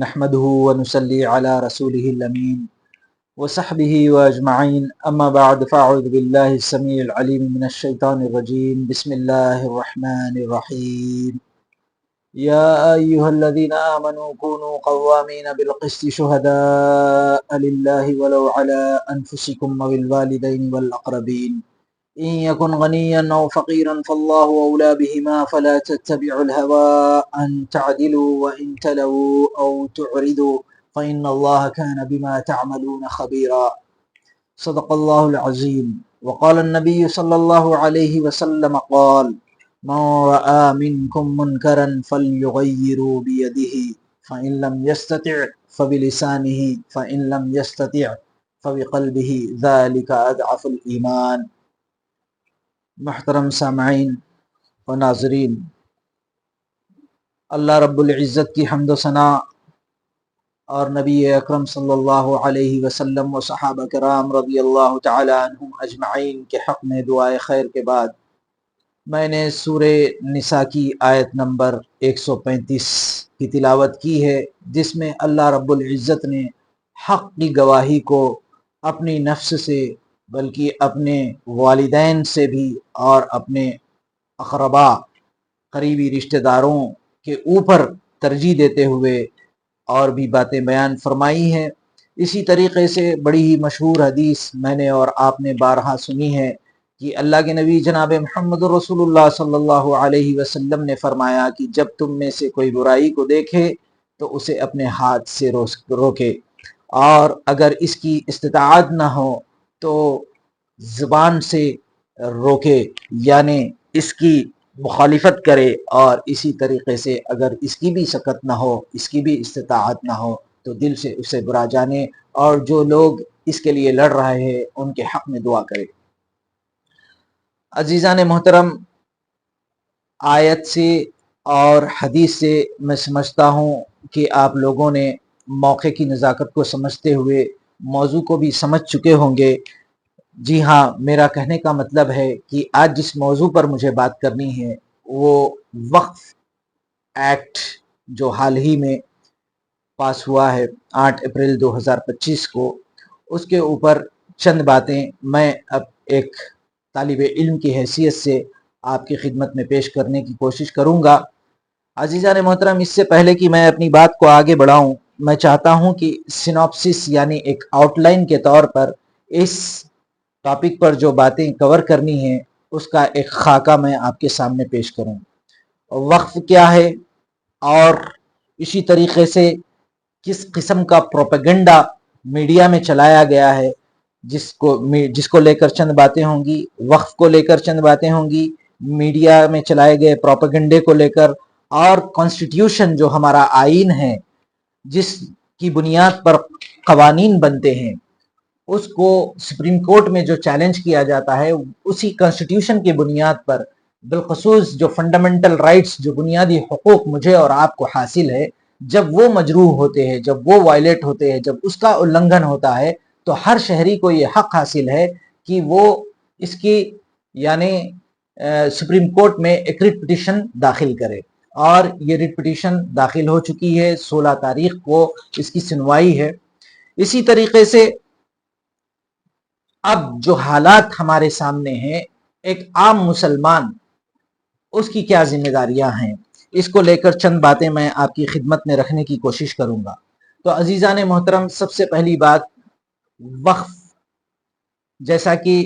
نحمده ونصلي على رسوله الأمين وصحبه وأجمعين أما بعد فأعوذ بالله السميع العليم من الشيطان الرجيم بسم الله الرحمن الرحيم يا أيها الذين آمنوا كونوا قوامين بالقسط شهداء لله ولو على أنفسكم وبالوالدين والأقربين إن يكن غنيا أو فقيرا فالله أولى بهما فلا تتبعوا الهوى أن تعدلوا وإن تلووا أو تعرضوا فإن الله كان بما تعملون خبيرا صدق الله العظيم وقال النبي صلى الله عليه وسلم قال من رأى منكم منكرا فليغيروا بيده فإن لم يستطع فبلسانه فإن لم يستطع فبقلبه ذلك أضعف الإيمان۔ محترم سامعین و ناظرین، اللہ رب العزت کی حمد و ثنا اور نبی اکرم صلی اللہ علیہ وسلم و صحابہ کرام رضی اللہ تعالی عنہم اجمعین کے حق میں دعائے خیر کے بعد میں نے سورہ نساء کی آیت نمبر 135 کی تلاوت کی ہے، جس میں اللہ رب العزت نے حق کی گواہی کو اپنی نفس سے بلکہ اپنے والدین سے بھی اور اپنے اقربا قریبی رشتہ داروں کے اوپر ترجیح دیتے ہوئے اور بھی باتیں بیان فرمائی ہیں۔ اسی طریقے سے بڑی ہی مشہور حدیث میں نے اور آپ نے بارہا سنی ہے کہ اللہ کے نبی جناب محمد رسول اللہ صلی اللہ علیہ وسلم نے فرمایا کہ جب تم میں سے کوئی برائی کو دیکھے تو اسے اپنے ہاتھ سے روکے، اور اگر اس کی استطاعت نہ ہو تو زبان سے روکے، یعنی اس کی مخالفت کرے، اور اسی طریقے سے اگر اس کی بھی سکت نہ ہو، اس کی بھی استطاعت نہ ہو تو دل سے اسے برا جانے، اور جو لوگ اس کے لیے لڑ رہے ہیں ان کے حق میں دعا کرے۔ عزیزان محترم، آیت سے اور حدیث سے میں سمجھتا ہوں کہ آپ لوگوں نے موقع کی نزاکت کو سمجھتے ہوئے موضوع کو بھی سمجھ چکے ہوں گے۔ جی ہاں، میرا کہنے کا مطلب ہے کہ آج جس موضوع پر مجھے بات کرنی ہے وہ وقف ایکٹ جو حال ہی میں پاس ہوا ہے 8 اپریل 2025 کو، اس کے اوپر چند باتیں میں اب ایک طالب علم کی حیثیت سے آپ کی خدمت میں پیش کرنے کی کوشش کروں گا۔ عزیزان محترم، اس سے پہلے کہ میں اپنی بات کو آگے بڑھاؤں، میں چاہتا ہوں کہ سینوپسس یعنی ایک آؤٹ لائن کے طور پر اس ٹاپک پر جو باتیں کور کرنی ہیں اس کا ایک خاکہ میں آپ کے سامنے پیش کروں۔ وقف کیا ہے، اور اسی طریقے سے کس قسم کا پروپیگنڈا میڈیا میں چلایا گیا ہے، جس کو لے کر چند باتیں ہوں گی، وقف کو لے کر چند باتیں ہوں گی، میڈیا میں چلائے گئے پروپیگنڈے کو لے کر، اور کانسٹیٹیوشن جو ہمارا آئین ہے جس کی بنیاد پر قوانین بنتے ہیں، اس کو سپریم کورٹ میں جو چیلنج کیا جاتا ہے، اسی کانسٹیٹیوشن کی بنیاد پر بالخصوص جو فنڈامنٹل رائٹس، جو بنیادی حقوق مجھے اور آپ کو حاصل ہے، جب وہ مجروح ہوتے ہیں، جب وہ وائلیٹ ہوتے ہیں، جب اس کا النگھن ہوتا ہے، تو ہر شہری کو یہ حق حاصل ہے کہ وہ اس کی یعنی سپریم کورٹ میں ایک ریٹ پٹیشن داخل کرے، اور یہ ریٹ پٹیشن داخل ہو چکی ہے، 16 تاریخ کو اس کی سنوائی ہے۔ اسی طریقے سے اب جو حالات ہمارے سامنے ہیں، ایک عام مسلمان اس کی کیا ذمہ داریاں ہیں، اس کو لے کر چند باتیں میں آپ کی خدمت میں رکھنے کی کوشش کروں گا۔ تو عزیزان محترم، سب سے پہلی بات وقف، جیسا کہ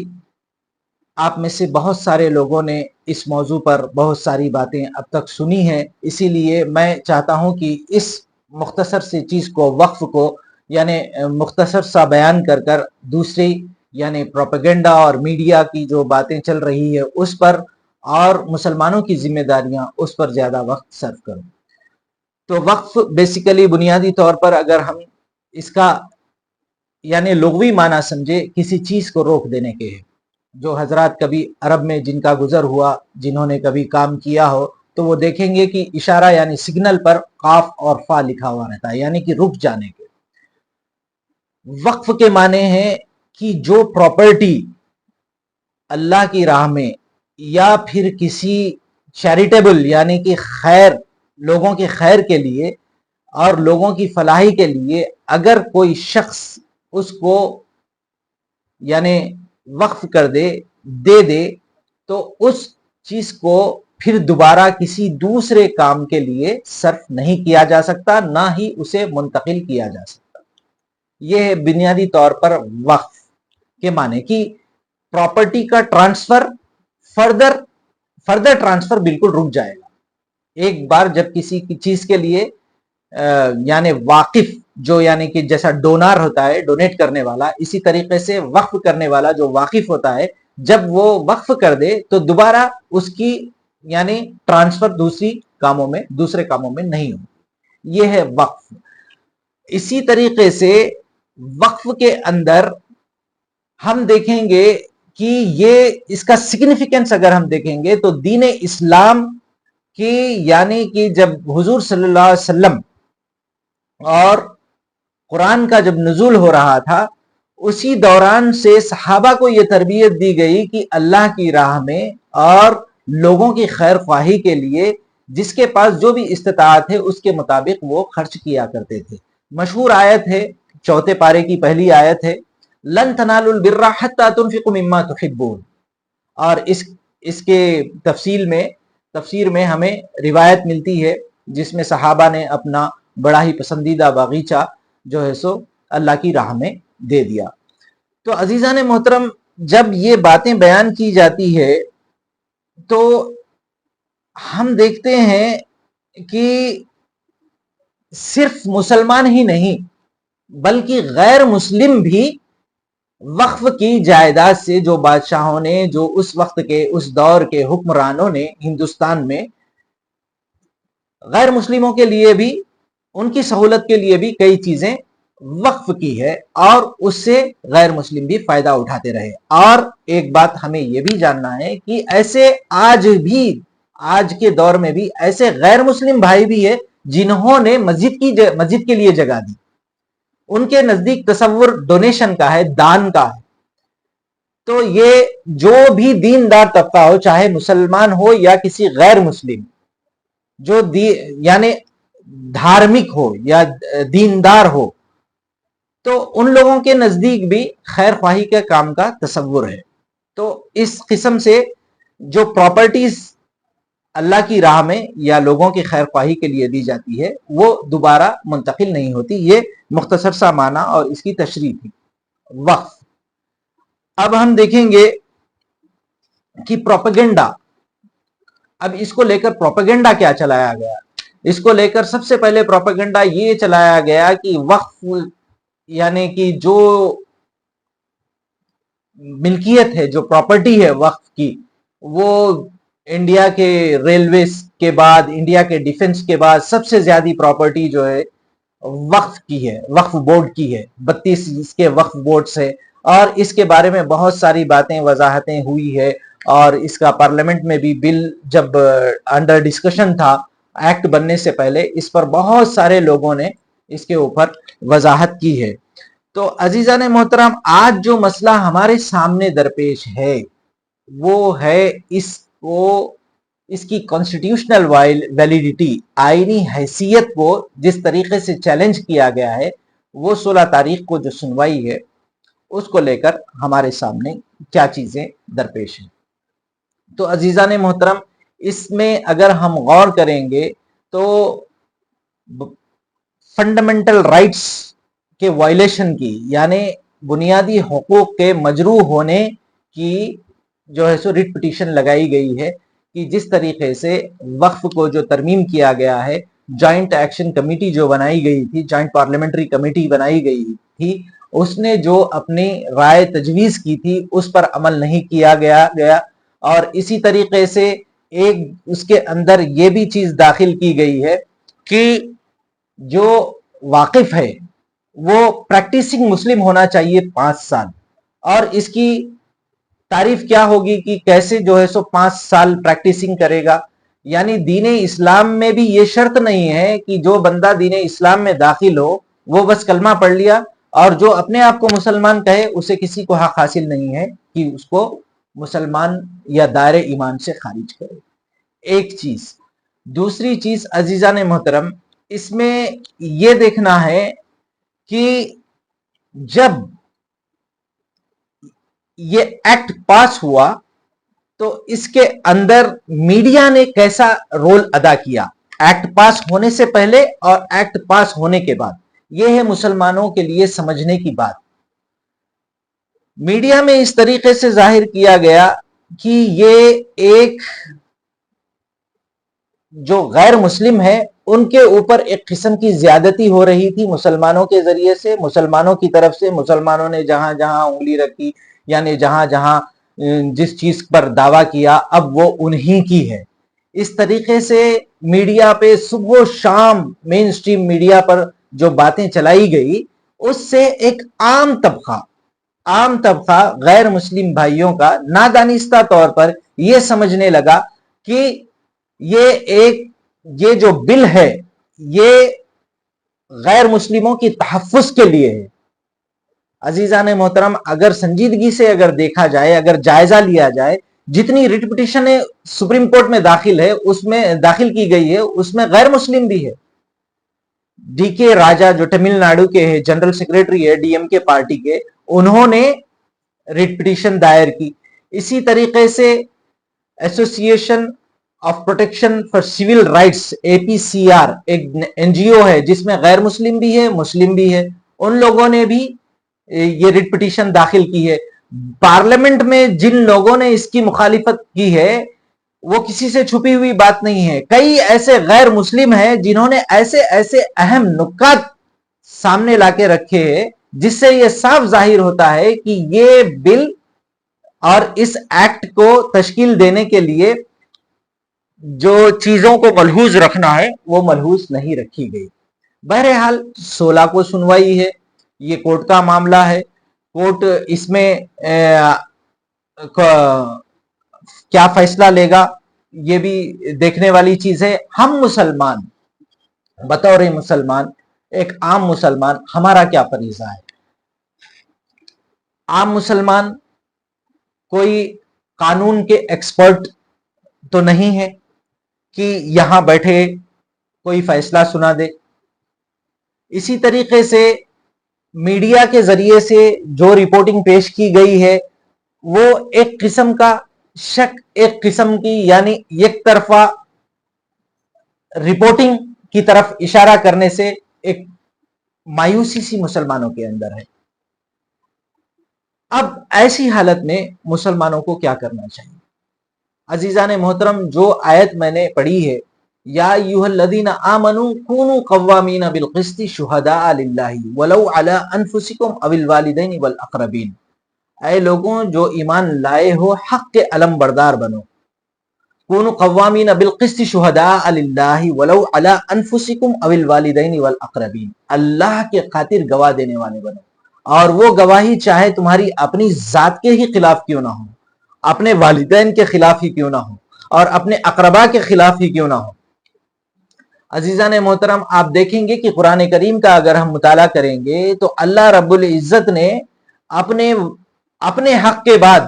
آپ میں سے بہت سارے لوگوں نے اس موضوع پر بہت ساری باتیں اب تک سنی ہیں، اسی لیے میں چاہتا ہوں کہ اس مختصر سی چیز کو، وقف کو یعنی مختصر سا بیان کر دوسری یعنی پروپیگنڈا اور میڈیا کی جو باتیں چل رہی ہے اس پر، اور مسلمانوں کی ذمہ داریاں، اس پر زیادہ وقت صرف کروں۔ تو وقف بیسیکلی بنیادی طور پر اگر ہم اس کا یعنی لغوی معنی سمجھے، کسی چیز کو روک دینے کے ہے۔ جو حضرات کبھی عرب میں جن کا گزر ہوا، جنہوں نے کبھی کام کیا ہو، تو وہ دیکھیں گے کہ اشارہ یعنی سگنل پر قاف اور فا لکھا ہوا رہتا ہے، یعنی کہ رک جانے کے۔ وقف کے معنی ہے کہ جو پراپرٹی اللہ کی راہ میں یا پھر کسی چیریٹیبل یعنی کہ خیر، لوگوں کے خیر کے لیے اور لوگوں کی فلاحی کے لیے اگر کوئی شخص اس کو یعنی وقف کر دے دے تو اس چیز کو پھر دوبارہ کسی دوسرے کام کے لیے صرف نہیں کیا جا سکتا، نہ ہی اسے منتقل کیا جا سکتا۔ یہ ہے بنیادی طور پر وقف کے معنی کہ پراپرٹی کا ٹرانسفر فردر ٹرانسفر بالکل رک جائے گا۔ ایک بار جب کسی کی چیز کے لیے یعنی واقف جو یعنی کہ جیسا ڈونر ہوتا ہے ڈونیٹ کرنے والا، اسی طریقے سے وقف کرنے والا جو واقف ہوتا ہے جب وہ وقف کر دے تو دوبارہ اس کی یعنی ٹرانسفر دوسرے کاموں میں نہیں ہو، یہ ہے وقف۔ اسی طریقے سے وقف کے اندر ہم دیکھیں گے کہ یہ اس کا سگنیفیکنس اگر ہم دیکھیں گے تو دین اسلام کی یعنی کہ جب حضور صلی اللہ علیہ وسلم اور قرآن کا جب نزول ہو رہا تھا اسی دوران سے صحابہ کو یہ تربیت دی گئی کہ اللہ کی راہ میں اور لوگوں کی خیر خواہی کے لیے جس کے پاس جو بھی استطاعت ہے اس کے مطابق وہ خرچ کیا کرتے تھے۔ مشہور آیت ہے، 4 پارے کی پہلی آیت ہے، لن تنالوا البر حتى تنفقوا مما تحبون، اور اس کے تفسیر میں ہمیں روایت ملتی ہے جس میں صحابہ نے اپنا بڑا ہی پسندیدہ باغیچہ جو ہے سو اللہ کی راہ میں دے دیا۔ تو عزیزان محترم جب یہ باتیں بیان کی جاتی ہے تو ہم دیکھتے ہیں کہ صرف مسلمان ہی نہیں بلکہ غیر مسلم بھی وقف کی جائیداد سے جو بادشاہوں نے جو اس وقت کے اس دور کے حکمرانوں نے ہندوستان میں غیر مسلموں کے لیے بھی ان کی سہولت کے لیے بھی کئی چیزیں وقف کی ہے اور اس سے غیر مسلم بھی فائدہ اٹھاتے رہے۔ اور ایک بات ہمیں یہ بھی جاننا ہے کہ ایسے آج کے دور میں بھی ایسے غیر مسلم بھائی بھی ہے جنہوں نے مسجد کے لیے جگہ دی، ان کے نزدیک تصور ڈونیشن کا ہے، دان کا ہے۔ تو یہ جو بھی دیندار طبقہ ہو چاہے مسلمان ہو یا کسی غیر مسلم جو یعنی دھارمک ہو یا دیندار ہو تو ان لوگوں کے نزدیک بھی خیر خواہی کے کام کا تصور ہے۔ تو اس قسم سے جو پراپرٹیز اللہ کی راہ میں یا لوگوں کی خیر خواہی کے لیے دی جاتی ہے وہ دوبارہ منتقل نہیں ہوتی۔ یہ مختصر سا معنی اور اس کی تشریح تھی وقف۔ اب ہم دیکھیں گے کہ پروپیگنڈا، اب اس کو لے کر پروپیگنڈا کیا چلایا گیا۔ اس کو لے کر سب سے پہلے پروپیگنڈا یہ چلایا گیا کہ وقف یعنی کہ جو ملکیت ہے، جو پراپرٹی ہے وقف کی، وہ انڈیا کے ریلویز کے بعد، انڈیا کے ڈیفنس کے بعد سب سے زیادہ پراپرٹی جو ہے وقف کی ہے، وقف بورڈ کی ہے۔ 32 اس کے وقف بورڈز ہے اور اس کے بارے میں بہت ساری باتیں وضاحتیں ہوئی ہے، اور اس کا پارلیمنٹ میں بھی بل جب انڈر ڈسکشن تھا ایکٹ بننے سے پہلے، اس پر بہت سارے لوگوں نے اس کے اوپر وضاحت کی ہے۔ تو عزیزان محترم آج جو مسئلہ ہمارے سامنے درپیش ہے وہ ہے اس کی کانسٹیٹیوشنل ویلیڈیٹی، آئینی حیثیت کو جس طریقے سے چیلنج کیا گیا ہے، وہ 16 تاریخ کو جو سنوائی ہے اس کو لے کر ہمارے سامنے کیا چیزیں درپیش ہیں۔ تو عزیزان محترم اس میں اگر ہم غور کریں گے تو فنڈامنٹل رائٹس کے وائلیشن کی یعنی بنیادی حقوق کے مجروح ہونے کی جو ہے سو ریٹ پٹیشن لگائی گئی ہے کہ جس طریقے سے وقف کو جو ترمیم کیا گیا ہے، جوائنٹ ایکشن کمیٹی جو بنائی گئی تھی، جوائنٹ پارلیمنٹری کمیٹی بنائی گئی تھی، اس نے جو اپنی رائے تجویز کی تھی اس پر عمل نہیں کیا گیا اور اسی طریقے سے ایک اس کے اندر یہ بھی چیز داخل کی گئی ہے کہ جو واقف ہے وہ پریکٹیسنگ مسلم ہونا چاہیے 5 سال، اور اس کی تعریف کیا ہوگی کہ کیسے جو ہے سو 5 سال پریکٹیسنگ کرے گا۔ یعنی دین اسلام میں بھی یہ شرط نہیں ہے کہ جو بندہ دین اسلام میں داخل ہو وہ بس کلمہ پڑھ لیا اور جو اپنے آپ کو مسلمان کہے اسے کسی کو حق حاصل نہیں ہے کہ اس کو مسلمان یا دائرے ایمان سے خارج کرے۔ ایک چیز، دوسری چیز عزیزان محترم اس میں یہ دیکھنا ہے کہ جب یہ ایکٹ پاس ہوا تو اس کے اندر میڈیا نے کیسا رول ادا کیا، ایکٹ پاس ہونے سے پہلے اور ایکٹ پاس ہونے کے بعد، یہ ہے مسلمانوں کے لیے سمجھنے کی بات۔ میڈیا میں اس طریقے سے ظاہر کیا گیا کہ یہ ایک جو غیر مسلم ہے ان کے اوپر ایک قسم کی زیادتی ہو رہی تھی مسلمانوں کے ذریعے سے، مسلمانوں کی طرف سے۔ مسلمانوں نے جہاں جہاں انگلی رکھی، یعنی جہاں جہاں جس چیز پر دعویٰ کیا، اب وہ انہی کی ہے۔ اس طریقے سے میڈیا پہ صبح و شام مین سٹریم میڈیا پر جو باتیں چلائی گئی، اس سے ایک عام طبقہ غیر مسلم بھائیوں کا نادانستہ طور پر یہ سمجھنے لگا کہ یہ جو بل ہے یہ غیر مسلموں کی تحفظ کے لیے ہے۔ عزیزان محترم، اگر سنجیدگی سے اگر دیکھا جائے، اگر جائزہ لیا جائے، جتنی ریٹ پٹیشنیں سپریم کورٹ میں داخل کی گئی ہے اس میں غیر مسلم بھی ہے۔ ڈی کے راجا جو تمل ناڈو کے ہیں، جنرل سیکریٹری ہے ڈی ایم کے پارٹی کے، انہوں نے ریٹ پٹیشن دائر کی۔ اسی طریقے سے association of protection for civil rights APCR ایک NGO ہے جس میں غیر مسلم بھی ہے، مسلم بھی ہے، ان لوگوں نے بھی یہ ریٹ پٹیشن داخل کی ہے۔ پارلیمنٹ میں جن لوگوں نے اس کی مخالفت کی ہے وہ کسی سے چھپی ہوئی بات نہیں ہے۔ کئی ایسے غیر مسلم ہیں جنہوں نے ایسے اہم نکات سامنے لا کے رکھے ہیں جس سے یہ صاف ظاہر ہوتا ہے کہ یہ بل اور اس ایکٹ کو تشکیل دینے کے لیے جو چیزوں کو ملحوظ رکھنا ہے وہ ملحوظ نہیں رکھی گئی۔ بہرحال 16 کو سنوائی ہے، یہ کورٹ کا معاملہ ہے۔ کورٹ اس میں کیا فیصلہ لے گا یہ بھی دیکھنے والی چیز ہے۔ ہم مسلمان بطور مسلمان، ایک عام مسلمان، ہمارا کیا فریضہ ہے؟ عام مسلمان کوئی قانون کے ایکسپرٹ تو نہیں ہے کہ یہاں بیٹھے کوئی فیصلہ سنا دے۔ اسی طریقے سے میڈیا کے ذریعے سے جو رپورٹنگ پیش کی گئی ہے وہ ایک قسم کا شک، ایک قسم کی یعنی یک طرفہ رپورٹنگ کی طرف اشارہ کرنے سے ایک مایوسی سی مسلمانوں کے اندر ہے۔ اب ایسی حالت میں مسلمانوں کو کیا کرنا چاہیے؟ عزیزان محترم، جو آیت میں نے پڑھی ہے، یا ایھا الذین آمنوا کونوا قوامین بالقسط شہداء للہ ولو علی انفسکم او الوالدین والاقربین، اے لوگوں جو ایمان لائے ہو حق کے علم بردار بنو، کونوا قوامین بالقسط شہداء للہ ولو علی انفسکم او الوالدین والاقربین، اللہ کے خاطر گواہ دینے والے بنو، اور وہ گواہی چاہے تمہاری اپنی ذات کے ہی خلاف کیوں نہ ہو، اپنے والدین کے خلاف ہی کیوں نہ ہو، اور اپنے اقربا کے خلاف ہی کیوں نہ ہو۔ عزیزان محترم، آپ دیکھیں گے کہ قرآن کریم کا اگر ہم مطالعہ کریں گے تو اللہ رب العزت نے اپنے حق کے بعد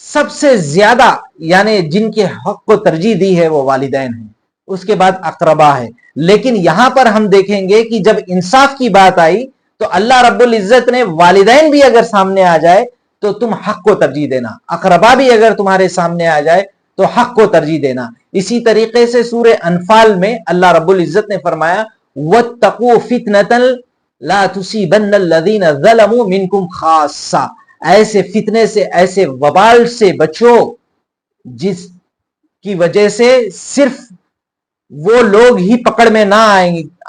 سب سے زیادہ یعنی جن کے حق کو ترجیح دی ہے وہ والدین ہیں، اس کے بعد اقربا ہے۔ لیکن یہاں پر ہم دیکھیں گے کہ جب انصاف کی بات آئی تو اللہ رب العزت نے والدین بھی اگر سامنے آ جائے تو تم حق کو ترجیح دینا، اقربا بھی اگر تمہارے سامنے آ جائے تو حق کو ترجیح دینا۔ اسی طریقے سے سورہ انفال میں اللہ رب العزت نے فرمایا وَاتَّقُوا فِتْنَةً لَا تُصِيبَنَّ الَّذِينَ ظَلَمُوا مِنْكُمْ خَاصَّةً، ایسے فتنے سے، ایسے وبال سے بچو جس کی وجہ سے صرف وہ لوگ ہی پکڑ میں نہ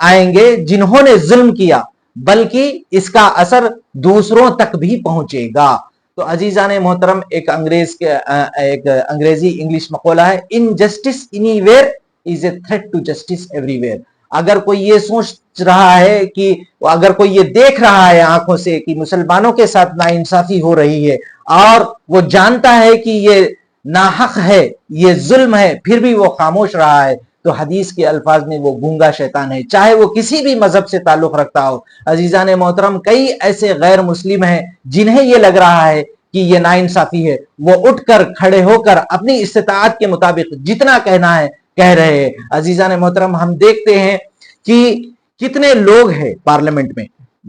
آئیں گے جنہوں نے ظلم کیا، بلکہ اس کا اثر دوسروں تک بھی پہنچے گا۔ تو عزیزان محترم، ایک انگریزی انگلش مقولہ ہے injustice anywhere is a threat to justice everywhere. اگر کوئی یہ سوچ رہا ہے کہ اگر کوئی یہ دیکھ رہا ہے آنکھوں سے کہ مسلمانوں کے ساتھ ناانصافی ہو رہی ہے اور وہ جانتا ہے کہ یہ ناحق ہے، یہ ظلم ہے، پھر بھی وہ خاموش رہا ہے تو حدیث کے الفاظ میں وہ گونگا شیطان ہے، چاہے وہ کسی بھی مذہب سے تعلق رکھتا ہو۔ عزیزان محترم، کئی ایسے غیر مسلم ہیں جنہیں یہ لگ رہا ہے کہ یہ ناانصافی ہے، وہ اٹھ کر کھڑے ہو کر اپنی استطاعت کے مطابق جتنا کہنا ہے کہہ رہے ہیں۔ عزیزان محترم، ہم دیکھتے ہیں کہ کتنے لوگ ہیں پارلیمنٹ میں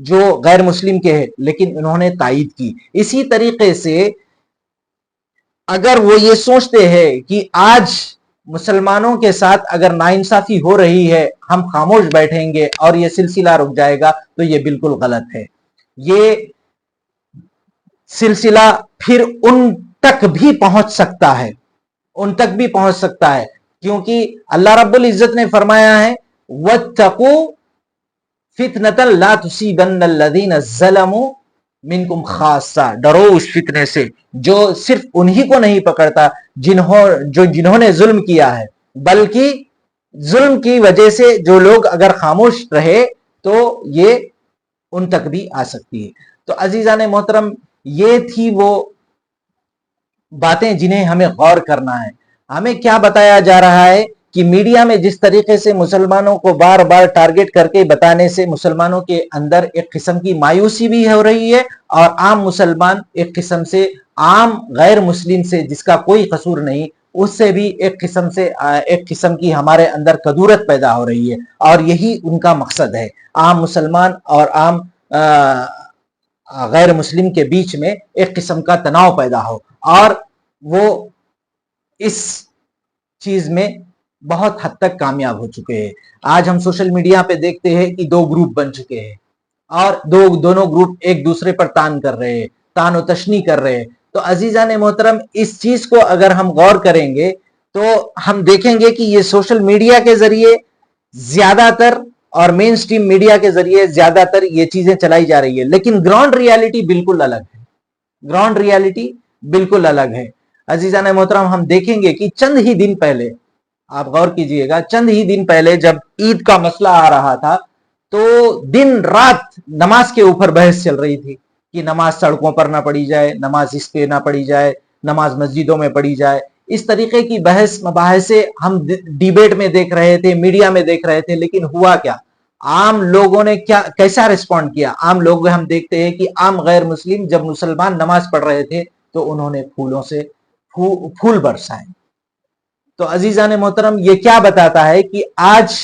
جو غیر مسلم کے ہیں لیکن انہوں نے تائید کی. اسی طریقے سے اگر وہ یہ سوچتے ہیں کہ آج مسلمانوں کے ساتھ اگر ناانصافی ہو رہی ہے ہم خاموش بیٹھیں گے اور یہ سلسلہ رک جائے گا تو یہ بالکل غلط ہے. یہ سلسلہ پھر ان تک بھی پہنچ سکتا ہے، ان تک بھی پہنچ سکتا ہے، کیونکہ اللہ رب العزت نے فرمایا ہے وَاتَّقُوا فِتْنَةً لَا تُصِيبَنَّ الَّذِينَ ظَلَمُوا مِنْكُمْ خَاصَّةً، ڈرو اس فتنے سے جو صرف انہی کو نہیں پکڑتا جنہوں نے ظلم کیا ہے، بلکہ ظلم کی وجہ سے جو لوگ اگر خاموش رہے تو یہ ان تک بھی آ سکتی ہے. تو عزیزان محترم، یہ تھی وہ باتیں جنہیں ہمیں غور کرنا ہے. ہمیں کیا بتایا جا رہا ہے کہ میڈیا میں جس طریقے سے مسلمانوں کو بار بار ٹارگٹ کر کے بتانے سے مسلمانوں کے اندر ایک قسم کی مایوسی بھی ہو رہی ہے، اور عام مسلمان ایک قسم سے عام غیر مسلم سے جس کا کوئی قصور نہیں اس سے بھی ایک قسم کی ہمارے اندر کدورت پیدا ہو رہی ہے، اور یہی ان کا مقصد ہے. عام مسلمان اور عام غیر مسلم کے بیچ میں ایک قسم کا تناؤ پیدا ہو، اور وہ اس چیز میں بہت حد تک کامیاب ہو چکے ہیں. آج ہم سوشل میڈیا پہ دیکھتے ہیں کہ دو گروپ بن چکے ہیں، اور دونوں گروپ ایک دوسرے پر تان و تشنی کر رہے ہیں. تو عزیزان محترم، اس چیز کو اگر ہم غور کریں گے تو ہم دیکھیں گے کہ یہ سوشل میڈیا کے ذریعے زیادہ تر اور مین سٹریم میڈیا کے ذریعے زیادہ تر یہ چیزیں چلائی جا رہی ہے، لیکن گراؤنڈ ریالٹی بالکل الگ ہے. گراؤنڈ ریالٹی بالکل الگ ہے. عزیزان محترم، ہم دیکھیں گے کہ چند ہی دن پہلے، آپ غور کیجئے گا، چند ہی دن پہلے جب عید کا مسئلہ آ رہا تھا تو دن رات نماز کے اوپر بحث چل رہی تھی کہ نماز سڑکوں پر نہ پڑھی جائے، نماز اس پہ نہ پڑھی جائے، نماز مسجدوں میں پڑھی جائے. اس طریقے کی بحث مباحثے ہم ڈیبیٹ میں دیکھ رہے تھے، میڈیا میں دیکھ رہے تھے، لیکن ہوا کیا؟ عام لوگوں نے کیسا رسپونڈ کیا؟ عام لوگ ہم دیکھتے ہیں کہ عام غیر مسلم جب مسلمان نماز پڑھ رہے تھے تو انہوں نے پھولوں سے پھول برسائے. تو عزیزان محترم، یہ کیا بتاتا ہے کہ آج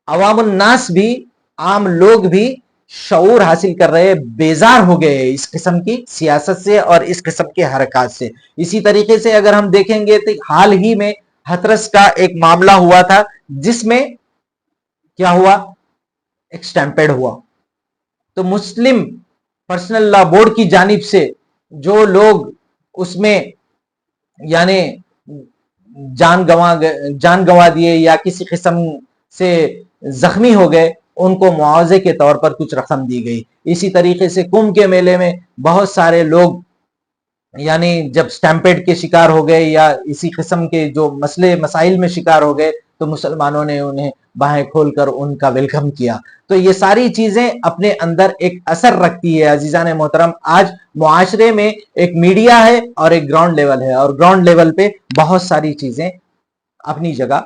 عوام الناس بھی، عام لوگ بھی شعور حاصل کر رہے، بیزار ہو گئے اس قسم کی سیاست سے اور اس قسم کے حرکات سے. اسی طریقے سے اگر ہم دیکھیں گے تو حال ہی میں ہتھرس کا ایک معاملہ ہوا تھا جس میں کیا ہوا؟ ایک سٹیمپیڈ ہوا. تو مسلم پرسنل لا بورڈ کی جانب سے جو لوگ اس میں یعنی جان گنوا دیے یا کسی قسم سے زخمی ہو گئے، ان کو معاوضے کے طور پر کچھ رقم دی گئی. اسی طریقے سے کمبھ کے میلے میں بہت سارے لوگ یعنی جب سٹیمپیڈ کے شکار ہو گئے یا اسی قسم کے جو مسائل میں شکار ہو گئے تو مسلمانوں نے انہیں باہیں کھول کر ان کا ویلکم کیا. تو یہ ساری چیزیں اپنے اندر ایک اثر رکھتی ہے. عزیزان محترم، آج معاشرے میں ایک میڈیا ہے اور ایک گراؤنڈ لیول ہے، اور گراؤنڈ لیول پہ بہت ساری چیزیں اپنی جگہ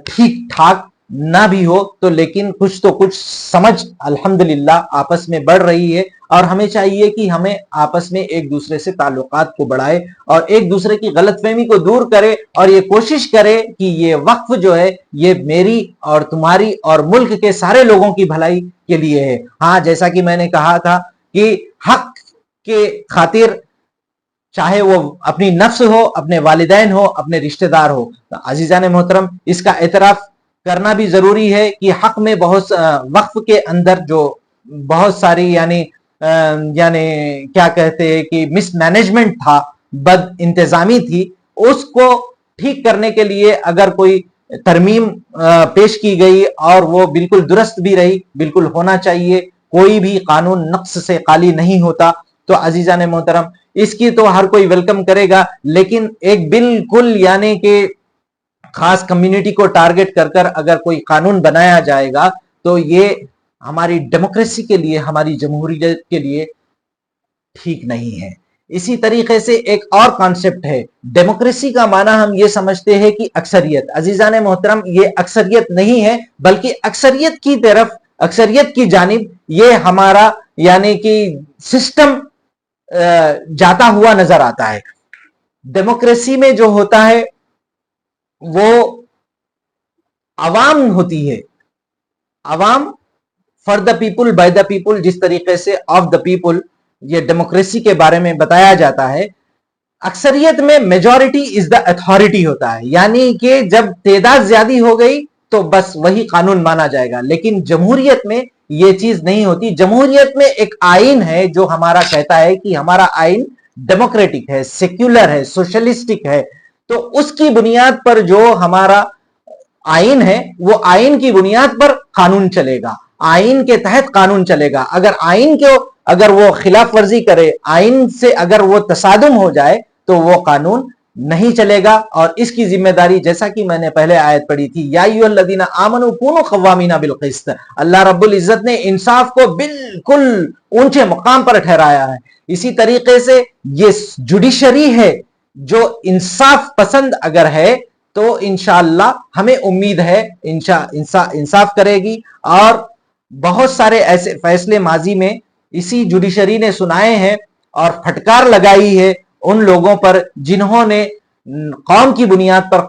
ٹھیک ٹھاک نہ بھی ہو تو لیکن کچھ تو کچھ سمجھ الحمدللہ آپس میں بڑھ رہی ہے. اور ہمیں چاہیے کہ ہمیں آپس میں ایک دوسرے سے تعلقات کو بڑھائے اور ایک دوسرے کی غلط فہمی کو دور کرے، اور یہ کوشش کرے کہ یہ وقف جو ہے یہ میری اور تمہاری اور ملک کے سارے لوگوں کی بھلائی کے لیے ہے. ہاں، جیسا کہ میں نے کہا تھا کہ حق کے خاطر چاہے وہ اپنی نفس ہو، اپنے والدین ہو، اپنے رشتہ دار ہو، عزیزان محترم اس کا اعتراف کرنا بھی ضروری ہے کہ حق میں بہت وقف کے اندر جو بہت ساری یعنی کیا کہتے ہیں کہ مس مینجمنٹ تھا، بد انتظامی تھی، اس کو ٹھیک کرنے کے لیے اگر کوئی ترمیم پیش کی گئی اور وہ بالکل درست بھی رہی، بالکل ہونا چاہیے، کوئی بھی قانون نقص سے خالی نہیں ہوتا. تو عزیزان محترم اس کی تو ہر کوئی ویلکم کرے گا، لیکن ایک بالکل یعنی کہ خاص کمیونٹی کو ٹارگٹ کر کر اگر کوئی قانون بنایا جائے گا تو یہ ہماری ڈیموکریسی کے لیے، ہماری جمہوریت کے لیے ٹھیک نہیں ہے. اسی طریقے سے ایک اور کانسیپٹ ہے، ڈیموکریسی کا معنی ہم یہ سمجھتے ہیں کہ اکثریت. عزیزان محترم، یہ اکثریت نہیں ہے، بلکہ اکثریت کی طرف، اکثریت کی جانب یہ ہمارا یعنی کہ سسٹم جاتا ہوا نظر آتا ہے. ڈیموکریسی میں جو ہوتا ہے وہ عوام ہوتی ہے، عوام for the people by the people جس طریقے سے آف دا پیپل یہ ڈیموکریسی کے بارے میں بتایا جاتا ہے، اکثریت میں میجورٹی از دا اتھارٹی ہوتا ہے، یعنی کہ جب تعداد زیادہ ہو گئی تو بس وہی قانون مانا جائے گا. لیکن جمہوریت میں یہ چیز نہیں ہوتی. جمہوریت میں ایک آئین ہے جو ہمارا کہتا ہے کہ ہمارا آئین ڈیموکریٹک ہے، سیکولر ہے، سوشلسٹک ہے. تو اس کی بنیاد پر جو ہمارا آئین ہے وہ آئین کی بنیاد پر قانون چلے گا، آئین کے تحت قانون چلے گا. اگر آئین کو اگر وہ خلاف ورزی کرے، آئین سے اگر وہ تصادم ہو جائے تو وہ قانون نہیں چلے گا. اور اس کی ذمہ داری جیسا کہ میں نے پہلے آیت پڑھی تھی، یا ایھا الذین آمنوا کونوا قوامین بالقسط، اللہ رب العزت نے انصاف کو بالکل اونچے مقام پر ٹھہرایا ہے. اسی طریقے سے یہ جوڈیشری ہے جو انصاف پسند اگر ہے تو انشاءاللہ ہمیں امید ہے انصاف کرے گی. اور بہت سارے ایسے فیصلے ماضی میں اسی جوڈیشری نے سنائے ہیں اور پھٹکار لگائی ہے ان لوگوں پر جنہوں نے قوم کی بنیاد پر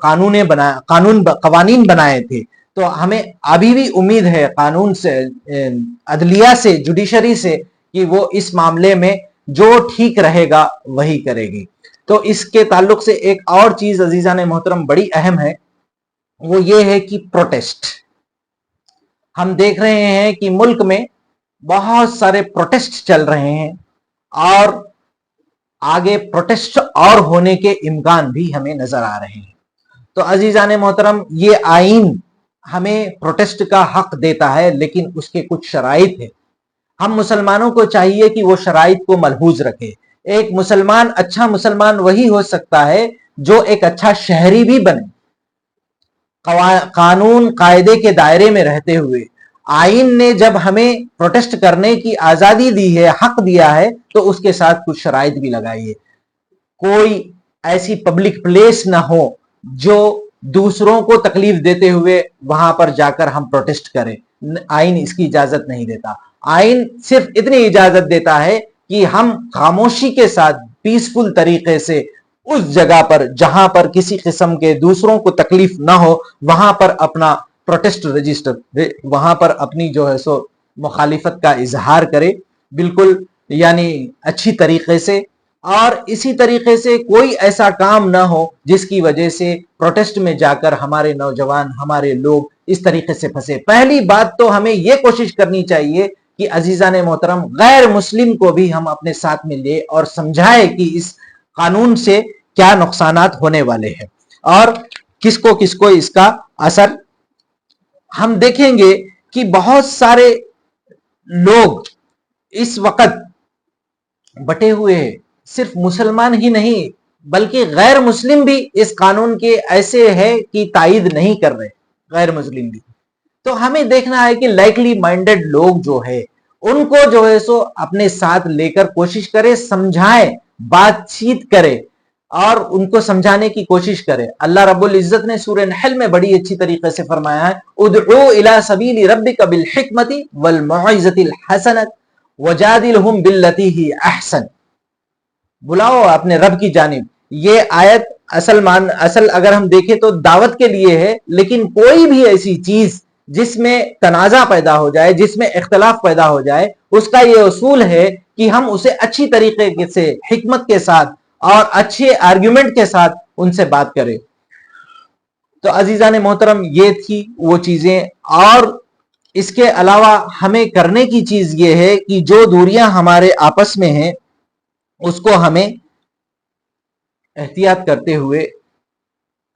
قوانین بنائے تھے. تو ہمیں ابھی بھی امید ہے قانون سے، عدلیہ سے، جوڈیشری سے، کہ وہ اس معاملے میں جو ٹھیک رہے گا وہی کرے گی. تو اس کے تعلق سے ایک اور چیز عزیزان محترم بڑی اہم ہے، وہ یہ ہے کہ پروٹیسٹ. ہم دیکھ رہے ہیں کہ ملک میں بہت سارے پروٹیسٹ چل رہے ہیں اور آگے پروٹیسٹ اور ہونے کے امکان بھی ہمیں نظر آ رہے ہیں. تو عزیزان محترم یہ آئین ہمیں پروٹیسٹ کا حق دیتا ہے، لیکن اس کے کچھ شرائط ہیں. ہم مسلمانوں کو چاہیے کہ وہ شرائط کو ملحوظ رکھے. ایک مسلمان، اچھا مسلمان وہی ہو سکتا ہے جو ایک اچھا شہری بھی بنے، قانون قاعدے کے دائرے میں رہتے ہوئے. آئین نے جب ہمیں پروٹیسٹ کرنے کی آزادی دی ہے، حق دیا ہے، تو اس کے ساتھ کچھ شرائط بھی لگائی ہے. کوئی ایسی پبلک پلیس نہ ہو جو دوسروں کو تکلیف دیتے ہوئے وہاں پر جا کر ہم پروٹیسٹ کریں. آئین اس کی اجازت نہیں دیتا. آئین صرف اتنی اجازت دیتا ہے کہ ہم خاموشی کے ساتھ پیسفل طریقے سے اس جگہ پر جہاں پر کسی قسم کے دوسروں کو تکلیف نہ ہو وہاں پر اپنا پروٹیسٹ رجسٹر، وہاں پر اپنی جو ہے سو مخالفت کا اظہار کرے، بالکل یعنی اچھی طریقے سے. اور اسی طریقے سے کوئی ایسا کام نہ ہو جس کی وجہ سے پروٹیسٹ میں جا کر ہمارے نوجوان، ہمارے لوگ اس طریقے سے پھنسے. پہلی بات تو ہمیں یہ کوشش کرنی چاہیے کہ عزیزان محترم غیر مسلم کو بھی ہم اپنے ساتھ میں لے اور سمجھائے کہ اس قانون سے کیا نقصانات ہونے والے ہیں اور کس کو اس کا اثر. ہم دیکھیں گے کہ بہت سارے لوگ اس وقت بٹے ہوئے ہیں، صرف مسلمان ہی نہیں بلکہ غیر مسلم بھی اس قانون کے ایسے ہے کہ تائید نہیں کر رہے، غیر مسلم بھی. تو ہمیں دیکھنا ہے کہ لائکلی مائنڈڈ لوگ جو ہے ان کو جو ہے سو اپنے ساتھ لے کر کوشش کرے، سمجھائیں، بات چیت کرے اور ان کو سمجھانے کی کوشش کرے. اللہ رب العزت نے سورہ نحل میں بڑی اچھی طریقے سے فرمایا ہے، ادعو الی سبیل ربک بالحکمت والموعظۃ الحسنۃ وجادلہم باللتی ہی احسن. بلاؤ اپنے رب کی جانب. یہ آیت اصل اگر ہم دیکھیں تو دعوت کے لیے ہے، لیکن کوئی بھی ایسی چیز جس میں تنازع پیدا ہو جائے، جس میں اختلاف پیدا ہو جائے، اس کا یہ اصول ہے کہ ہم اسے اچھی طریقے سے، حکمت کے ساتھ اور اچھے آرگیومنٹ کے ساتھ ان سے بات کریں. تو عزیزان محترم یہ تھی وہ چیزیں. اور اس کے علاوہ ہمیں کرنے کی چیز یہ ہے کہ جو دوریاں ہمارے آپس میں ہیں اس کو ہمیں احتیاط کرتے ہوئے،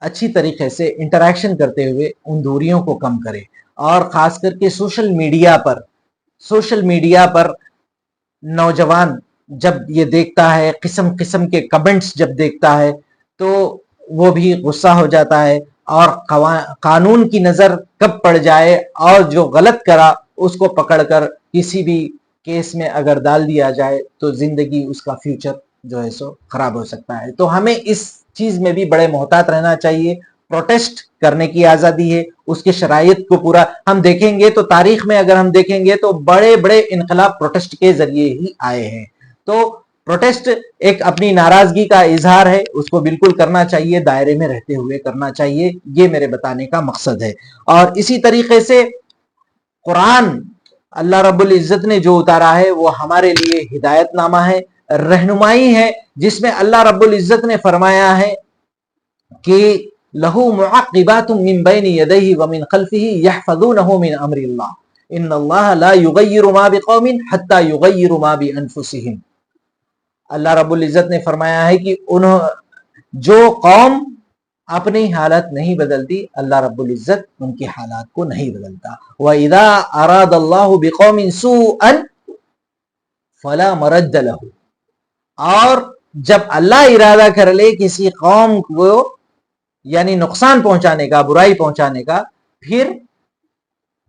اچھی طریقے سے انٹریکشن کرتے ہوئے ان دوریوں کو کم کرے. اور خاص کر کے سوشل میڈیا پر نوجوان جب یہ دیکھتا ہے، قسم کے کمنٹس جب دیکھتا ہے تو وہ بھی غصہ ہو جاتا ہے اور قانون کی نظر کب پڑ جائے اور جو غلط کرا اس کو پکڑ کر کسی بھی کیس میں اگر ڈال دیا جائے تو زندگی، اس کا فیوچر جو ہے سو خراب ہو سکتا ہے. تو ہمیں اس چیز میں بھی بڑے محتاط رہنا چاہیے. پروٹیسٹ کرنے کی آزادی ہے، اس کے شرائط کو پورا ہم دیکھیں گے تو تاریخ میں اگر ہم دیکھیں گے تو بڑے بڑے انقلاب پروٹیسٹ کے ذریعے ہی آئے ہیں. تو پروٹیسٹ ایک اپنی ناراضگی کا اظہار ہے، اس کو بالکل کرنا چاہیے، دائرے میں رہتے ہوئے کرنا چاہیے. یہ میرے بتانے کا مقصد ہے. اور اسی طریقے سے قرآن اللہ رب العزت نے جو اتارا ہے وہ ہمارے لیے ہدایت نامہ ہے، رہنمائی ہے، جس میں اللہ رب العزت نے فرمایا ہے کہ لہو معقبات من بین یدیہ ومن خلفہ یحفظونہ من امر اللہ ان اللہ لا یغیر ما بقوم حتی یغیروا ما بانفسہم۔ اللہ رب العزت نے فرمایا ہے کہ جو قوم اپنی حالت نہیں بدلتی، اللہ رب العزت ان کی حالات کو نہیں بدلتا۔ وَإِذَا أَرَادَ اللَّهُ بِقَوْمٍ سُوءًا فَلَا مَرَدَّ لَهُ، اور جب اللہ ارادہ کر لے کسی قوم کو یعنی نقصان پہنچانے کا، برائی پہنچانے کا، پھر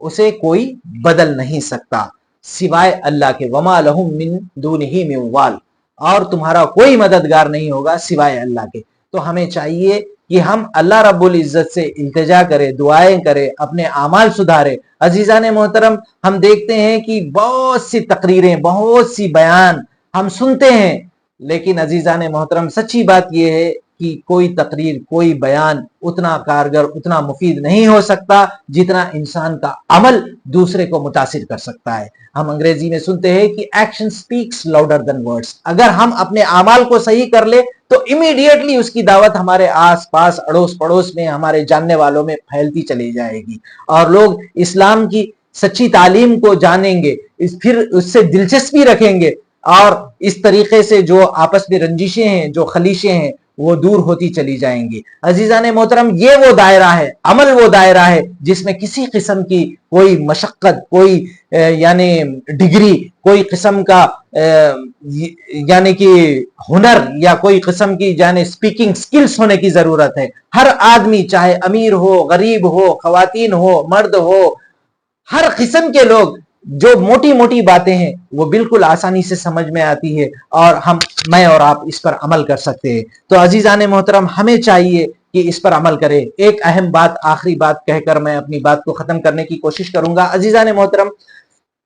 اسے کوئی بدل نہیں سکتا سوائے اللہ کے۔ وَمَا لَهُم مِّن دُونِهِ مِن وَالٍ، اور تمہارا کوئی مددگار نہیں ہوگا سوائے اللہ کے۔ تو ہمیں چاہیے کہ ہم اللہ رب العزت سے التجا کرے، دعائیں کرے، اپنے اعمال سدھارے۔ عزیزان محترم، ہم دیکھتے ہیں کہ بہت سی تقریریں، بہت سی بیان ہم سنتے ہیں، لیکن عزیزان محترم سچی بات یہ ہے کہ کوئی تقریر، کوئی بیان اتنا کارگر، اتنا مفید نہیں ہو سکتا جتنا انسان کا عمل دوسرے کو متاثر کر سکتا ہے۔ ہم انگریزی میں سنتے ہیں کہ action specs louder than words. اگر ہم اپنے اعمال کو صحیح کر لے تو امیڈیٹلی اس کی دعوت ہمارے آس پاس، اڑوس پڑوس میں، ہمارے جاننے والوں میں پھیلتی چلی جائے گی، اور لوگ اسلام کی سچی تعلیم کو جانیں گے، پھر اس سے دلچسپی رکھیں گے، اور اس طریقے سے جو آپس میں رنجشیں ہیں، جو خلیشیں ہیں، وہ دور ہوتی چلی جائیں گی۔ عزیزان محترم، یہ وہ دائرہ ہے، عمل وہ دائرہ ہے جس میں کسی قسم کی کوئی مشقت، کوئی یعنی ڈگری، کوئی قسم کا یعنی کہ ہنر، یا کوئی قسم کی یعنی سپیکنگ سکلز ہونے کی ضرورت ہے۔ ہر آدمی، چاہے امیر ہو، غریب ہو، خواتین ہو، مرد ہو، ہر قسم کے لوگ، جو موٹی موٹی باتیں ہیں وہ بالکل آسانی سے سمجھ میں آتی ہے، اور میں اور آپ اس پر عمل کر سکتے ہیں۔ تو عزیزان محترم، ہمیں چاہیے کہ اس پر عمل کرے۔ ایک اہم بات، آخری بات کہہ کر میں اپنی بات کو ختم کرنے کی کوشش کروں گا۔ عزیزان محترم،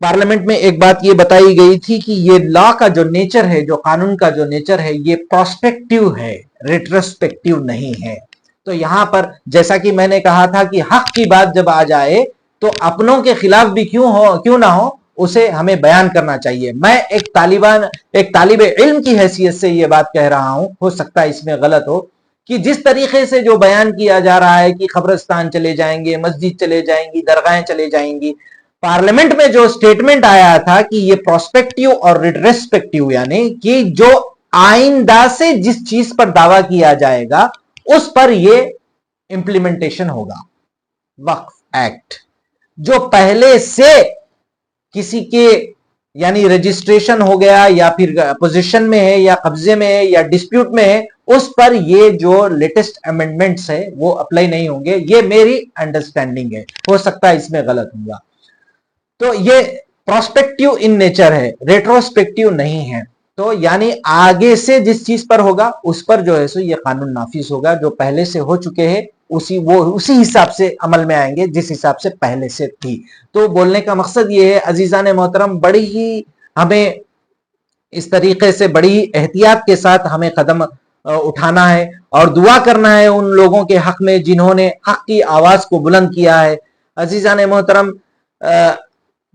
پارلیمنٹ میں ایک بات یہ بتائی گئی تھی کہ یہ لا کا جو نیچر ہے، جو قانون کا جو نیچر ہے، یہ پراسپیکٹیو ہے، ریٹروسپیکٹیو نہیں ہے۔ تو یہاں پر جیسا کہ میں نے کہا تھا کہ حق کی بات جب آ جائے تو اپنوں کے خلاف بھی کیوں نہ ہو، اسے ہمیں بیان کرنا چاہیے۔ میں ایک طالب علم کی حیثیت سے یہ بات کہہ رہا ہوں، ہو سکتا ہے اس میں غلط ہو، کہ جس طریقے سے جو بیان کیا جا رہا ہے کہ قبرستان چلے جائیں گے، مسجد چلے جائیں گی، درگاہیں چلے جائیں گی، پارلیمنٹ میں جو سٹیٹمنٹ آیا تھا کہ یہ پراسپیکٹیو اور ریٹروسپیکٹیو، یعنی کہ جو آئندہ سے جس چیز پر دعویٰ کیا جائے گا اس پر یہ امپلیمنٹیشن ہوگا۔ وقف ایکٹ جو پہلے سے کسی کے یعنی رجسٹریشن ہو گیا، یا پھر پوزیشن میں ہے، یا قبضے میں ہے، یا ڈسپیوٹ میں ہے، اس پر یہ جو لیٹسٹ امینڈمنٹس ہے وہ اپلائی نہیں ہوں گے۔ یہ میری انڈرسٹینڈنگ ہے، ہو سکتا ہے اس میں غلط ہوگا۔ تو یہ پراسپیکٹیو ان نیچر ہے، ریٹروسپیکٹیو نہیں ہے۔ تو یعنی آگے سے جس چیز پر ہوگا اس پر جو ہے سو یہ قانون نافذ ہوگا، جو پہلے سے ہو چکے ہیں اسی حساب سے عمل میں آئیں گے جس حساب سے پہلے سے تھی۔ تو بولنے کا مقصد یہ ہے عزیزان محترم، بڑی ہی ہمیں اس طریقے سے بڑی احتیاط کے ساتھ ہمیں قدم اٹھانا ہے، اور دعا کرنا ہے ان لوگوں کے حق میں جنہوں نے حق کی آواز کو بلند کیا ہے۔ عزیزان محترم،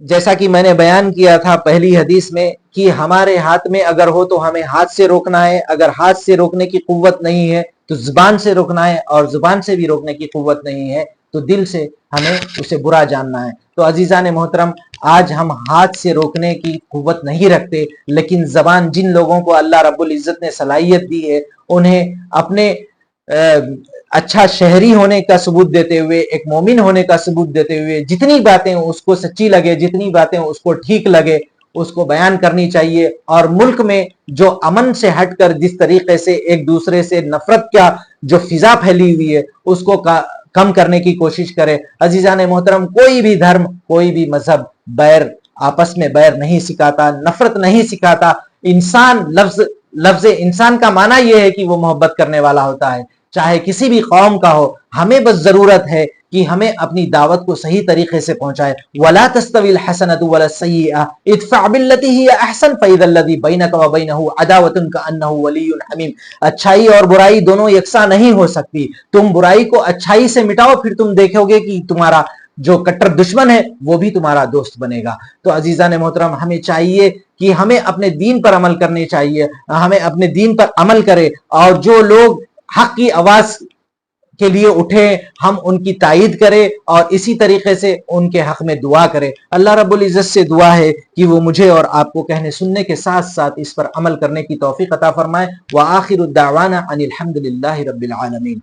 جیسا کہ میں نے بیان کیا تھا پہلی حدیث میں کہ ہمارے ہاتھ میں اگر ہو تو ہمیں ہاتھ سے روکنا ہے، اگر ہاتھ سے روکنے کی قوت نہیں ہے تو زبان سے روکنا ہے، اور زبان سے بھی روکنے کی قوت نہیں ہے تو دل سے ہمیں اسے برا جاننا ہے۔ تو عزیزان محترم، آج ہم ہاتھ سے روکنے کی قوت نہیں رکھتے، لیکن زبان جن لوگوں کو اللہ رب العزت نے صلاحیت دی ہے انہیں اپنے اچھا شہری ہونے کا ثبوت دیتے ہوئے، ایک مومن ہونے کا ثبوت دیتے ہوئے، جتنی باتیں اس کو سچی لگے، جتنی باتیں اس کو ٹھیک لگے، اس کو بیان کرنی چاہیے۔ اور ملک میں جو امن سے ہٹ کر جس طریقے سے ایک دوسرے سے نفرت کا جو فضا پھیلی ہوئی ہے اس کو کم کرنے کی کوشش کرے۔ عزیزان محترم، کوئی بھی دھرم، کوئی بھی مذہب آپس میں بیر نہیں سکھاتا، نفرت نہیں سکھاتا۔ لفظ انسان کا معنی یہ ہے کہ وہ محبت کرنے والا ہوتا ہے، چاہے کسی بھی قوم کا ہو۔ ہمیں بس ضرورت ہے کہ ہمیں اپنی دعوت کو صحیح طریقے سے پہنچائے۔ وَلَا تَسْتَوِي الْحَسَنَةُ وَلَا السَّيِّئَةُ ادْفَعْ بِالَّتِي هِيَ أَحْسَنُ فَإِذَا الَّذِي بَيْنَكَ وَبَيْنَهُ عَدَاوَةٌ كَأَنَّهُ وَلِيٌّ حَمِيمٌ۔ اچھائی اور برائی دونوں یکساں نہیں ہو سکتی۔ تم برائی کو اچھائی سے مٹاؤ، پھر تم دیکھو گے کہ تمہارا جو کٹر دشمن ہے وہ بھی تمہارا دوست بنے گا۔ تو عزیزان محترم، ہمیں چاہیے کہ ہمیں اپنے دین پر عمل کرنے چاہیے، ہمیں اپنے دین پر عمل کرے، اور جو لوگ حق کی آواز کے لیے اٹھے ہم ان کی تائید کریں اور اسی طریقے سے ان کے حق میں دعا کریں۔ اللہ رب العزت سے دعا ہے کہ وہ مجھے اور آپ کو کہنے سننے کے ساتھ ساتھ اس پر عمل کرنے کی توفیق عطا فرمائے۔ وآخر الدعوانا ان الحمد للہ رب العالمین۔